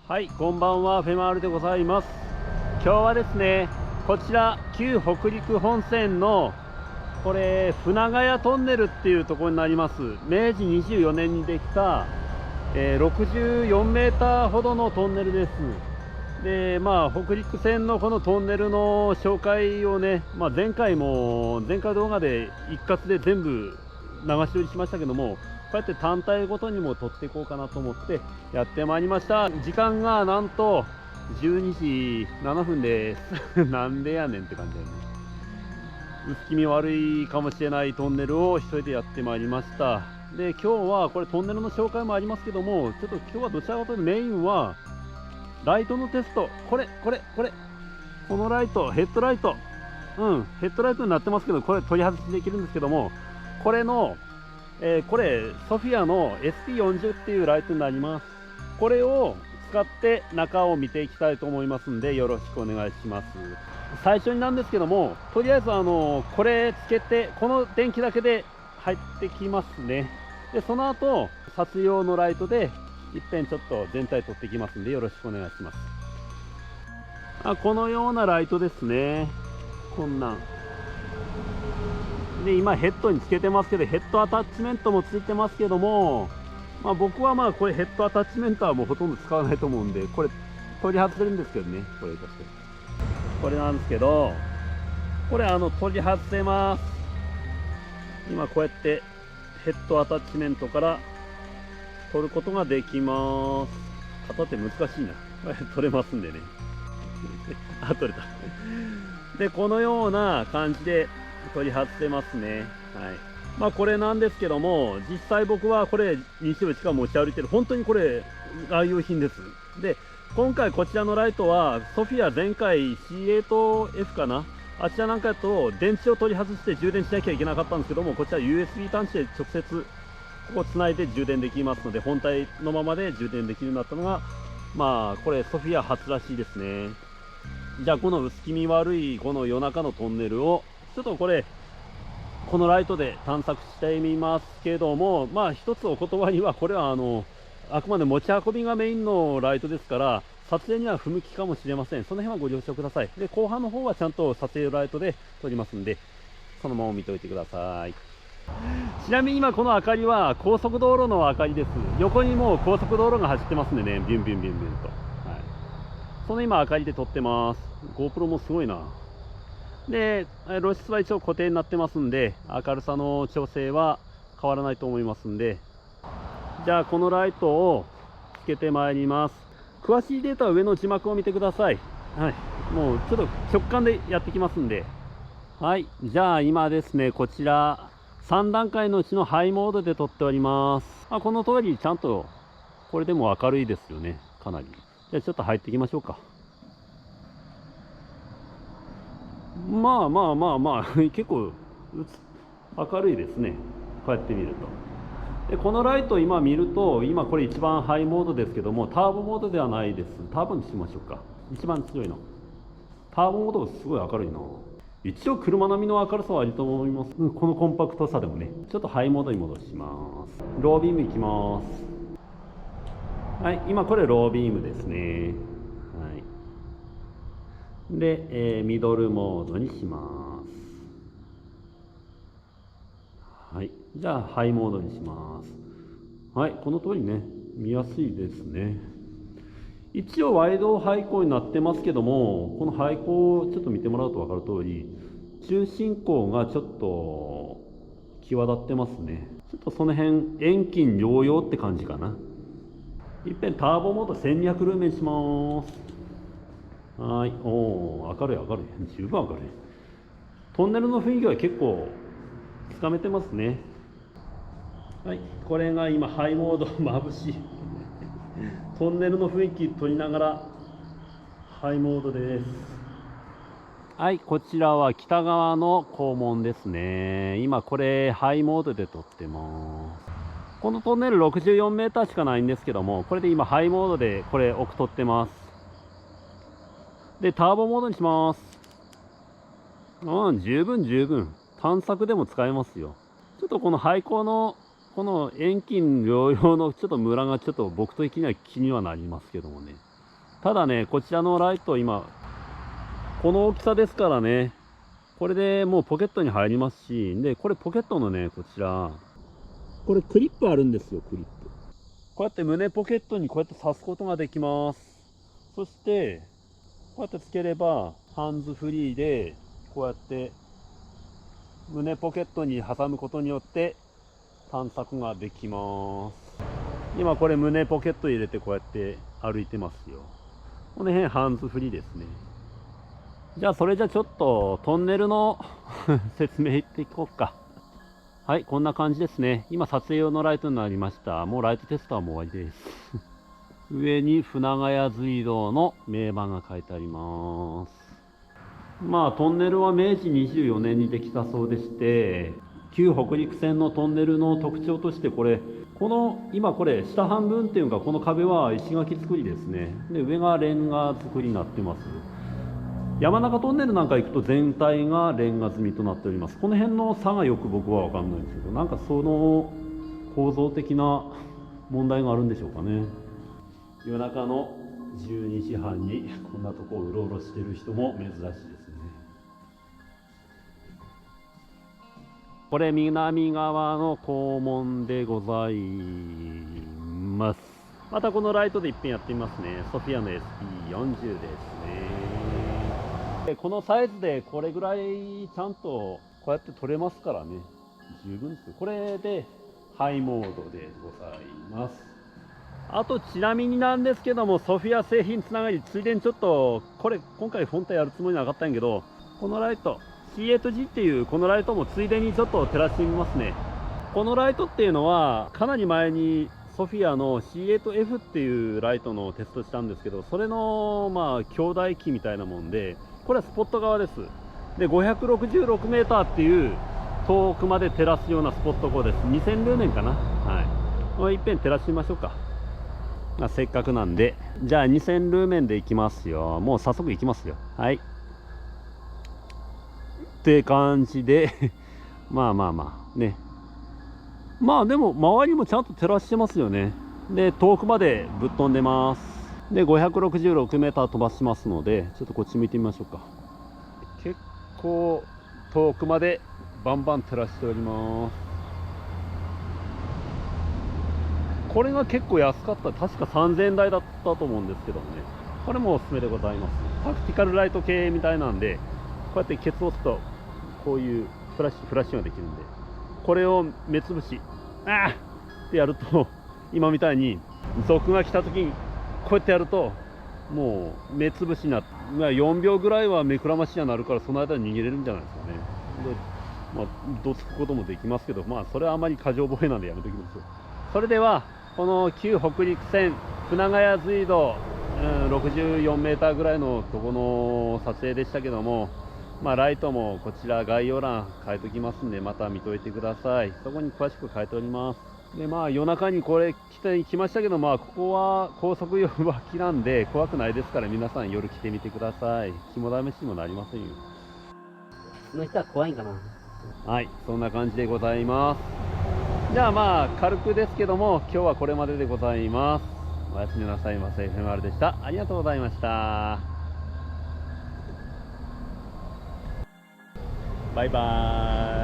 はい、こんばんは、フェマールでございます。今日はですね、こちら旧北陸本線のこれ船ヶ谷トンネルっていうところになります。明治24年にできた、64メーターほどのトンネルです。で、北陸線のこのトンネルの紹介をね、前回動画で一括で全部流し撮りしましたけども、こうやって単体ごとにも撮っていこうかなと思ってやってまいりました。時間がなんと12時7分です。なんでやねんって感じだよね。薄気味悪いかもしれないトンネルを一人でやってまいりました。で、今日はこれトンネルの紹介もありますけども、ちょっと今日はどちらかというとメインはライトのテスト。このライト、ヘッドライト。ヘッドライトになってますけど、これ取り外しできるんですけども、これのこれソフィアの SP40 っていうライトになります。これを使って中を見ていきたいと思いますんで、よろしくお願いします。最初になんですけども、とりあえずこれつけて、この電気だけで入ってきますね。でその後撮影用のライトでいっぺんちょっと全体撮っていきますんで、よろしくお願いします。このようなライトですね。こんなんで今ヘッドにつけてますけど、ヘッドアタッチメントもついてますけども、僕はこれヘッドアタッチメントはもうほとんど使わないと思うんで、これ取り外せるんですけどね。これなんですけど、これ取り外せます。今こうやってヘッドアタッチメントから取ることができます。片手難しいな。取れますんでね。取れた。でこのような感じで取り外せますね。これなんですけども、実際僕はこれ2種類しか持ち歩いてる、本当にこれ愛用品です。で今回こちらのライトはソフィア前回 C8F かな、あちらなんかだと電池を取り外して充電しなきゃいけなかったんですけども、こちら USB 端子で直接ここつないで充電できますので、本体のままで充電できるようになったのがこれソフィア初らしいですね。じゃあこの薄気味悪いこの夜中のトンネルをちょっとこのライトで探索してみますけども、一つお断りは、これはあくまで持ち運びがメインのライトですから、撮影には不向きかもしれません。その辺はご了承ください。で後半の方はちゃんと撮影ライトで撮りますんで、そのまま見ておいてください。ちなみに今この明かりは高速道路の明かりです。横にもう高速道路が走ってますんでね、ビュンビュンビュンビュンと、その今明かりで撮ってます。 GoPro もすごいな。で露出は一応固定になってますんで、明るさの調整は変わらないと思いますんで、じゃあこのライトをつけてまいります。詳しいデータは上の字幕を見てください。もうちょっと直感でやってきますんで。じゃあ今ですね、こちら3段階のうちのハイモードで撮っております。この通りちゃんとこれでも明るいですよね、かなり。じゃあちょっと入っていきましょうか。結構明るいですね、こうやって見ると。でこのライト今見ると、今これ一番ハイモードですけども、ターボモードではないです。ターボにしましょうか。一番強いのターボモードがすごい明るいな。一応車並みの明るさはあると思います。このコンパクトさでもね。ちょっとハイモードに戻します。ロービームいきます。今これロービームですね。で、ミドルモードにします。じゃあハイモードにします。この通りね、見やすいですね。一応ワイド背光になってますけども、この背光をちょっと見てもらうと分かる通り、中心光がちょっと際立ってますね。ちょっとその辺遠近両用って感じかな。いっぺんターボモード1200ルーメンします。おー、明るい十分明るい。トンネルの雰囲気は結構つかめてますね。これが今ハイモード眩しいトンネルの雰囲気撮りながらハイモードです。こちらは北側の肛門ですね。今これハイモードで撮ってます。このトンネル64メーターしかないんですけども、これで今ハイモードでこれ奥撮ってます。でターボモードにします。十分探索でも使えますよ。ちょっとこの背光のこの遠近両用のちょっとムラがちょっと僕的には気にはなりますけどもね。ただね、こちらのライト今、この大きさですからね、これでもうポケットに入りますし、で、これポケットのね、こちら、これクリップあるんですよ、クリップ。こうやって胸ポケットにこうやって挿すことができます。そして、こうやってつければ、ハンズフリーで、こうやって胸ポケットに挟むことによって探索ができます。今これ胸ポケット入れてこうやって歩いてますよ。この辺ハンズフリーですね。じゃあそれじゃちょっとトンネルの説明いっていこうか。はい、こんな感じですね。今撮影用のライトになりました。もうライトテストはもう終わりです。上に船ヶ谷隧道の名板が書いてあります。まあトンネルは明治24年にできたそうでして、旧北陸線のトンネルの特徴としてこの今これ下半分っていうかこの壁は石垣造りですね。で上がレンガ造りになってます。山中トンネルなんか行くと全体がレンガ積みとなっております。この辺の差がよく僕は分かんないんですけど、なんかその構造的な問題があるんでしょうかね。夜中の12時半にこんなとこをうろうろしてる人も珍しいですね。これ南側の校門でございます。またこのライトで一遍やってみますね。ソフィアの SP40 ですね。このサイズでこれぐらいちゃんとこうやって撮れますからね。十分ですよ。これでハイモードでございます。あとちなみになんですけども、ソフィア製品つながりついでにちょっとこれ今回本体やるつもりなかったんやけど、このライト C8G っていうこのライトもついでにちょっと照らしてみますね。このライトっていうのはかなり前にソフィアの C8F っていうライトのテストしたんですけど、それのまあ兄弟機みたいなもんで、これはスポット側です。で 566m っていう遠くまで照らすようなスポット光です。2000ルーメンかな。はい、いっぺん照らしてみましょうか。まあ、せっかくなんで、じゃあ2000ルーメンでいきますよ。もう早速いきますよ。はいって感じでまあね、まあでも周りもちゃんと照らしてますよね。で遠くまでぶっ飛んでます。で 566m 飛ばしますので、ちょっとこっち見てみましょうか。結構遠くまでバンバン照らしております。これが結構安かった。確か3000円台だったと思うんですけどもね、これもおすすめでございます。タクティカルライト系みたいなんで、こうやってケツを押すとこういうフラッシュができるんで、これを目つぶしってやると今みたいに賊が来た時にこうやってやるともう目つぶしになって、4秒ぐらいは目くらましにはなるから、その間に逃げれるんじゃないですかね。でどつくこともできますけど、それはあまり過剰防衛なんでやめときましょう。それではこの旧北陸線船ヶ谷隧道、64メーターぐらいのとこの撮影でしたけども、ライトもこちら概要欄書いておきますんで、また見といてください。そこに詳しく書いております。で夜中にこれ来ましたけど、ここは高速用脇なんで怖くないですから、皆さん夜来てみてください。肝試しにもなりませんよ。その人は怖いんかな。はい、そんな感じでございます。じゃあ軽くですけども、今日はこれまででございます。おやすみなさいませ。FMR でした。ありがとうございました。バイバーイ。